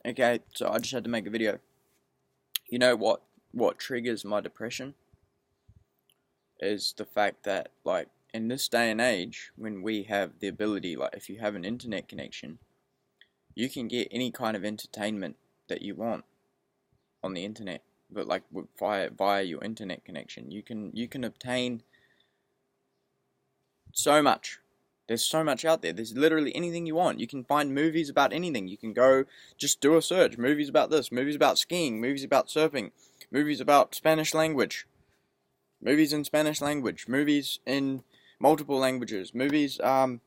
Okay, so I just had to make a video. You know what triggers my depression is the fact that, like, in this day and age, when we have the ability, like, if you have an internet connection, you can get any kind of entertainment that you want on the internet, but like via your internet connection, you can obtain so much. There's so much out there. There's literally anything you want. You can find movies about anything. You can go just do a search. Movies about this, movies about skiing, movies about surfing, movies about Spanish language, movies in Spanish language, movies in multiple languages, movies about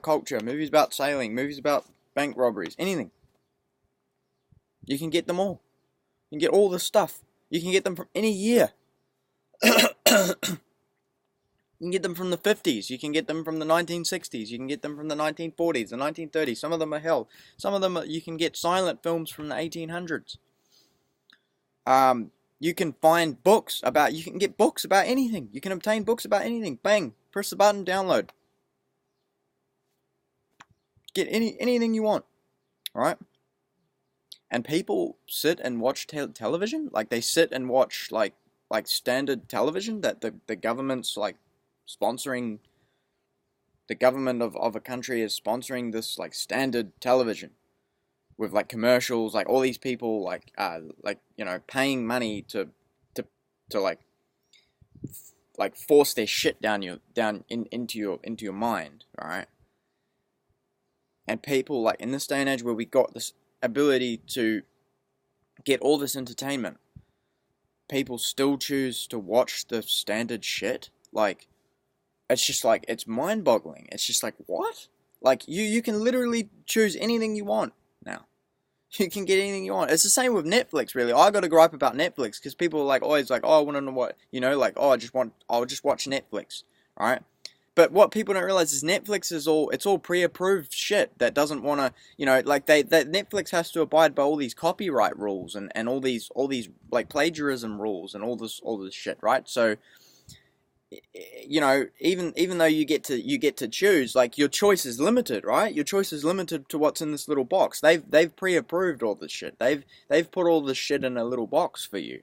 culture, movies about sailing, movies about bank robberies, anything. You can get them all. You can get all the stuff. You can get them from any year. You can get them from the 50s, you can get them from the 1960s, you can get them from the 1940s, the 1930s, some of them are hell. Some of them you can get silent films from the 1800s. You can find books about, you can get books about anything. You can obtain books about anything. Bang, press the button, download. Get anything you want, alright? And people sit and watch television, like they sit and watch like standard television that the government's like sponsoring. The government of a country is sponsoring this like standard television with like commercials, like all these people like you know, paying money to like force their shit into your mind, all right? And people, like, in this day and age where we got this ability to get all this entertainment, people still choose to watch the standard shit. Like, it's just like, it's mind-boggling. It's just like, what? Like, you can literally choose anything you want now. You can get anything you want. It's the same with Netflix, really. I got a gripe about Netflix, because people are like, always like, oh, I want to know what, you know, like, oh, I'll just watch Netflix, right? But what people don't realize is Netflix is it's all this shit that doesn't want to, you know, like that Netflix has to abide by all these copyright rules and all these like plagiarism rules and all this shit, right? So, you know, even though you get to choose, like, your choice is limited, right? Your choice is limited to what's in this little box. They've pre-approved all this shit. They've put all this shit in a little box for you.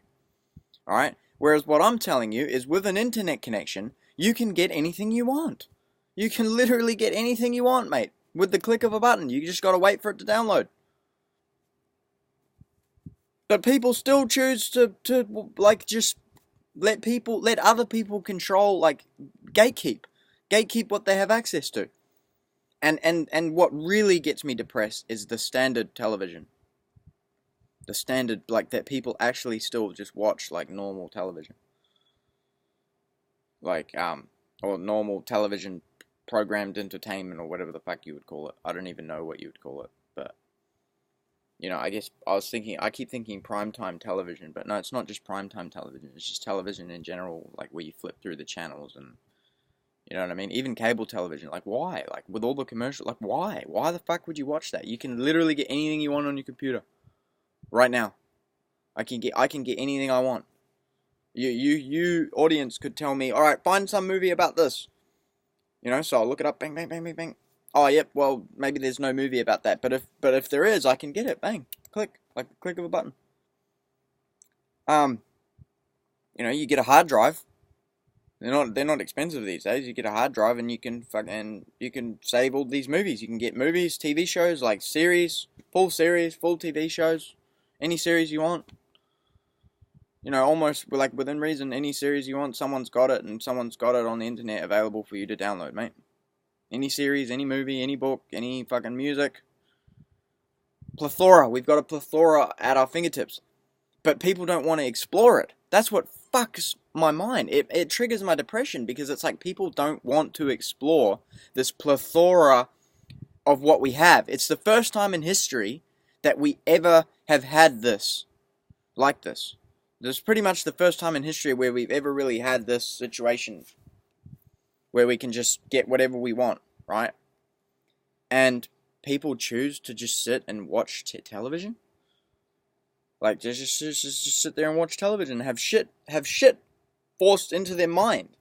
All right? Whereas what I'm telling you is, with an internet connection, you can get anything you want. You can literally get anything you want, mate, with the click of a button. You just gotta wait for it to download. But people still choose to like, just let other people control, like, gatekeep what they have access to. And what really gets me depressed is the standard television. The standard, like, that people actually still just watch, like, normal television. Like, or normal television programmed entertainment, or whatever the fuck you would call it. I don't even know what you would call it, but, you know, I guess I keep thinking primetime television, but no, it's not just primetime television, it's just television in general, like, where you flip through the channels, and, you know what I mean? Even cable television, like, why? Like, with all the commercials, like, why? Why the fuck would you watch that? You can literally get anything you want on your computer. Right now. I can get anything I want. You audience could tell me, alright, find some movie about this. You know, so I'll look it up, bang, bang, bang, bang, bang. Oh, yep, well, maybe there's no movie about that, but if there is, I can get it, bang, click, like the click of a button. You know, you get a hard drive. They're not expensive these days. You get a hard drive and you can save all these movies. You can get movies, TV shows, like full TV shows, any series you want. You know, almost, like, within reason, any series you want, someone's got it, and someone's got it on the internet available for you to download, mate. Any series, any movie, any book, any fucking music. Plethora. We've got a plethora at our fingertips. But people don't want to explore it. That's what fucks my mind. It triggers my depression, because it's like, people don't want to explore this plethora of what we have. It's the first time in history that we ever have had this. Like this. This is pretty much the first time in history where we've ever really had this situation where we can just get whatever we want, right? And people choose to just sit and watch television. Like, just sit there and watch television and have shit forced into their mind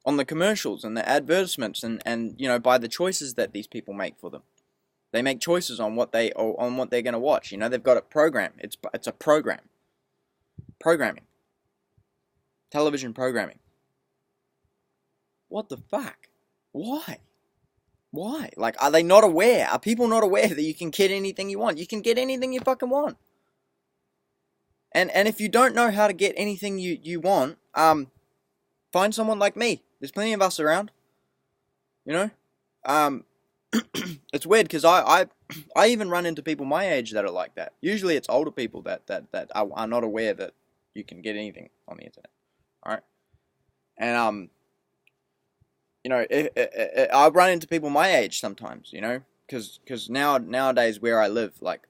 on the commercials and the advertisements and you know, by the choices that these people make for them. They make choices on what they're going to watch. You know, they've got it programmed. It's a program. Programming. Television programming. What the fuck? Why? Why? Like, are they not aware? Are people not aware that you can get anything you want? You can get anything you fucking want. And if you don't know how to get anything you want, find someone like me. There's plenty of us around. You know? It's weird because I even run into people my age that are like that. Usually it's older people that are not aware that you can get anything on the internet. Alright? And, you know, I run into people my age sometimes, you know? Because nowadays where I live, like,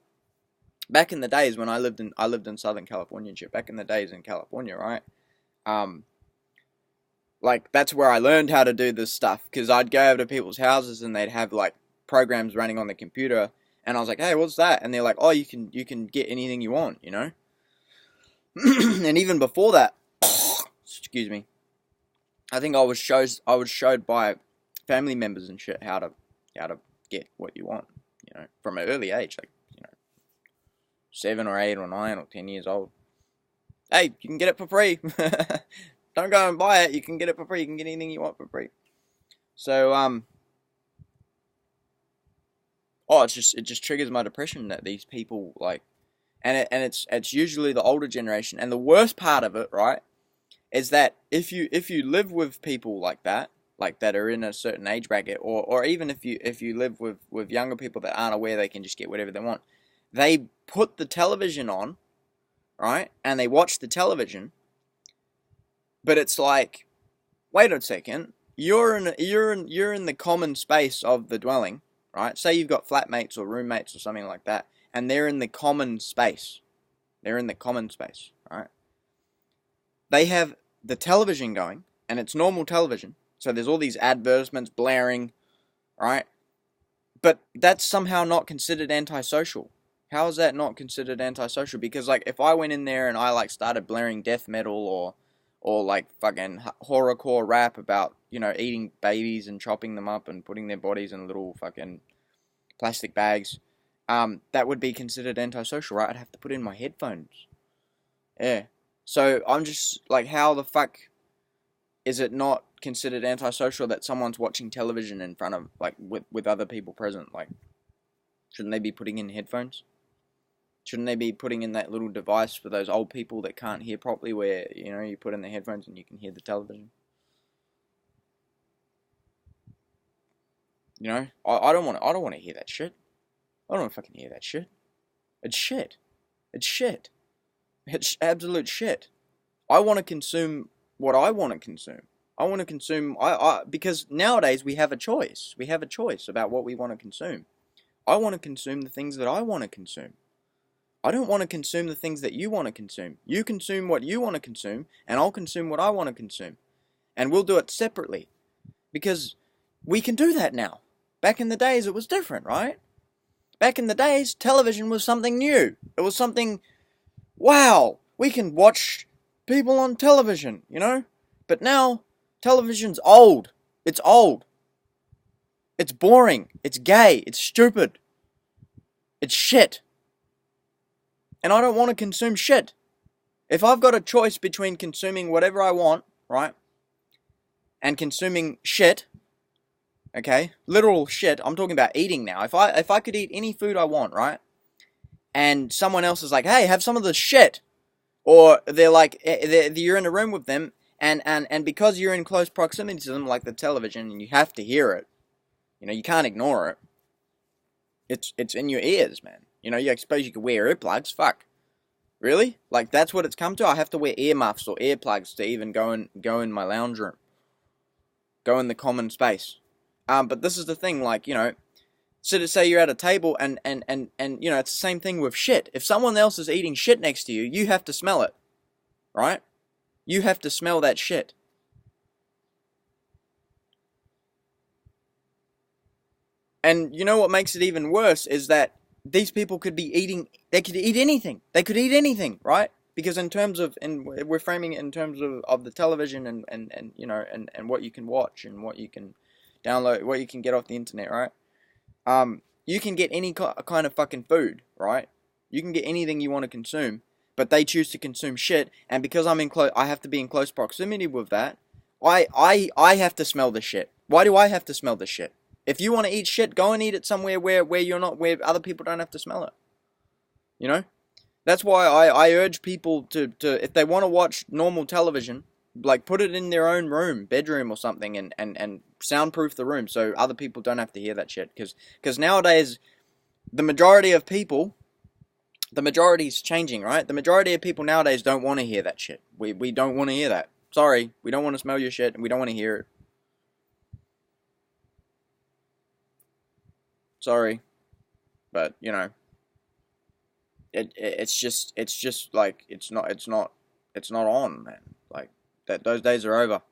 back in the days when I lived in Southern California and shit, back in the days in California, right? Like, that's where I learned how to do this stuff, because I'd go over to people's houses and they'd have, like, programs running on the computer, and I was like, hey, what's that? And they're like, oh, you can get anything you want, you know? And even before that, excuse me, I think I was showed by family members and shit how to get what you want, you know, from an early age, like, 7 or 8 or 9 or 10 years old. Hey, you can get it for free. Don't go and buy it. You can get it for free. You can get anything you want for free. So, it just triggers my depression that these people, like, and it's usually the older generation. And the worst part of it, right, is that if you live with people like that are in a certain age bracket, or even if you live with younger people that aren't aware they can just get whatever they want, they put the television on, right, and they watch the television, but it's like, wait a second, you're in the common space of the dwelling, right? Say you've got flatmates or roommates or something like that, and they're in the common space. Right? They have the television going, and it's normal television, so there's all these advertisements blaring, right? But that's somehow not considered antisocial. How is that not considered antisocial? Because, like, if I went in there and I, like, started blaring death metal or like, fucking horrorcore rap about, eating babies and chopping them up and putting their bodies in little fucking plastic bags, that would be considered antisocial, right? I'd have to put in my headphones. Yeah. So, I'm just, like, how the fuck is it not considered antisocial that someone's watching television in front of, like, with other people present? Like, shouldn't they be putting in headphones? Shouldn't they be putting in that little device for those old people that can't hear properly, where, you put in the headphones and you can hear the television? I don't want to hear that shit. I don't want to fucking hear that shit. It's shit. It's shit. It's absolute shit. I want to consume what I want to consume. I want to consume, because nowadays we have a choice. We have a choice about what we want to consume. I want to consume the things that I want to consume. I don't want to consume the things that you want to consume. You consume what you want to consume, and I'll consume what I want to consume. And we'll do it separately. Because we can do that now. Back in the days, it was different, right? Back in the days, television was something new. It was something, wow, we can watch people on television, But now, television's old. It's old. It's boring. It's gay. It's stupid. It's shit. And I don't want to consume shit. If I've got a choice between consuming whatever I want, right, and consuming shit, okay, literal shit, I'm talking about eating now. If I could eat any food I want, right, and someone else is like, hey, have some of this shit, or they're like, you're in a room with them, and because you're in close proximity to them, like the television, and you have to hear it, you can't ignore it. It's in your ears, man. I suppose you could wear earplugs. Fuck. Really? Like, that's what it's come to? I have to wear earmuffs or earplugs to even go in my lounge room. Go in the common space. But this is the thing, like, so to say you're at a table and it's the same thing with shit. If someone else is eating shit next to you, you have to smell it. Right? You have to smell that shit. And you know what makes it even worse is that these people could be eating, they could eat anything. They could eat anything, right? Because in terms of, and we're framing it in terms of the television and what you can watch and what you can download, what you can get off the internet, right? You can get any kind of fucking food, right? You can get anything you want to consume, but they choose to consume shit, and because I have to be in close proximity with that. I have to smell the shit. Why do I have to smell the shit? If you want to eat shit, go and eat it somewhere where you're not, where other people don't have to smell it. You know? That's why I urge people to if they want to watch normal television, like put it in their own room, bedroom or something, and soundproof the room so other people don't have to hear that shit. Because nowadays, the majority of people, the majority's changing, right? The majority of people nowadays don't want to hear that shit. We don't want to hear that. Sorry, we don't want to smell your shit, and we don't want to hear it. Sorry, but you know, it's just like it's not on, man. Like those days are over.